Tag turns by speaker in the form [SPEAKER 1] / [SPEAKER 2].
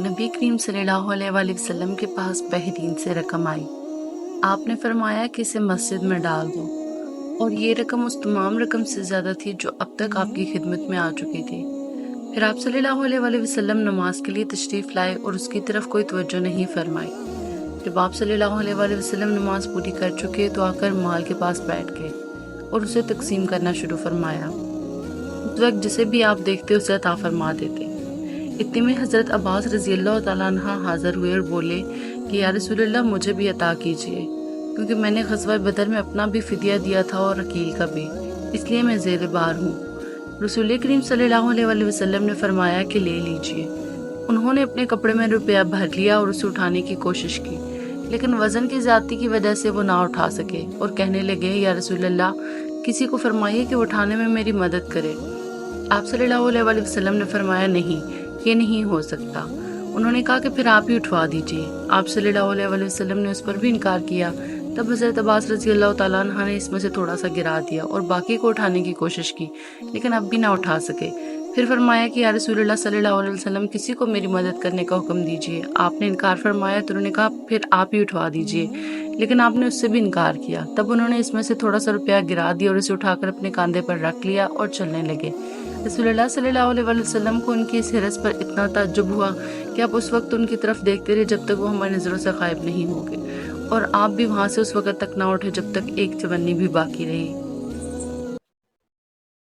[SPEAKER 1] نبی کریم صلی اللہ علیہ وآلہ وسلم کے پاس بحرین سے رقم آئی۔ آپ نے فرمایا کہ اسے مسجد میں ڈال دو، اور یہ رقم اس تمام رقم سے زیادہ تھی جو اب تک آپ کی خدمت میں آ چکی تھی۔ پھر آپ صلی اللہ علیہ وآلہ وسلم نماز کے لیے تشریف لائے اور اس کی طرف کوئی توجہ نہیں فرمائی۔ جب آپ صلی اللہ علیہ وآلہ وسلم نماز پوری کر چکے تو آ کر مال کے پاس بیٹھ گئے اور اسے تقسیم کرنا شروع فرمایا۔ اس وقت جسے بھی آپ دیکھتے اسے عطا فرما دیتے۔ اتنے میں حضرت عباس رضی اللہ تعالیٰ عنہ حاضر ہوئے اور بولے کہ یا رسول اللہ مجھے بھی عطا کیجیے، کیونکہ میں نے غزوہ بدر میں اپنا بھی فدیہ دیا تھا اور عقیل کا بھی، اس لیے میں زیر بار ہوں۔ رسول کریم صلی اللہ علیہ وآلہ وسلم نے فرمایا کہ لے لیجیے۔ انہوں نے اپنے کپڑے میں روپیہ بھر لیا اور اسے اٹھانے کی کوشش کی، لیکن وزن کی زیادتی کی وجہ سے وہ نہ اٹھا سکے اور کہنے لگے یا رسول اللہ کسی کو فرمائیے کہ اٹھانے میں میری مدد کرے۔ آپ صلی اللہ علیہ وآلہ وسلم نے فرمایا نہیں، یہ نہیں ہو سکتا۔ انہوں نے کہا کہ پھر آپ ہی اٹھوا دیجیے۔ آپ صلی اللہ علیہ وآلہ وسلم نے اس پر بھی انکار کیا۔ تب حضرت عباس رضی اللہ تعالیٰ عنہ نے اس میں سے تھوڑا سا گرا دیا اور باقی کو اٹھانے کی کوشش کی، لیکن اب بھی نہ اٹھا سکے۔ پھر فرمایا کہ یا رسول اللہ صلی اللہ علیہ وسلم کسی کو میری مدد کرنے کا حکم دیجیے۔ آپ نے انکار فرمایا تو انہوں نے کہا پھر آپ ہی اٹھوا دیجیے، لیکن آپ نے اس سے بھی انکار کیا۔ تب انہوں نے اس میں سے تھوڑا سا روپیہ گرا دیا اور اسے اٹھا کر اپنے کاندھے پر رکھ لیا اور چلنے لگے۔ رسول اللہ صلی اللہ علیہ وآلہ وسلم کو ان کی اس حرص پر اتنا تعجب ہوا کہ آپ اس وقت ان کی طرف دیکھتے رہے جب تک وہ ہماری نظروں سے غائب نہیں ہو گئے، اور آپ بھی وہاں سے اس وقت تک نہ اٹھے جب تک ایک چونی بھی باقی رہی۔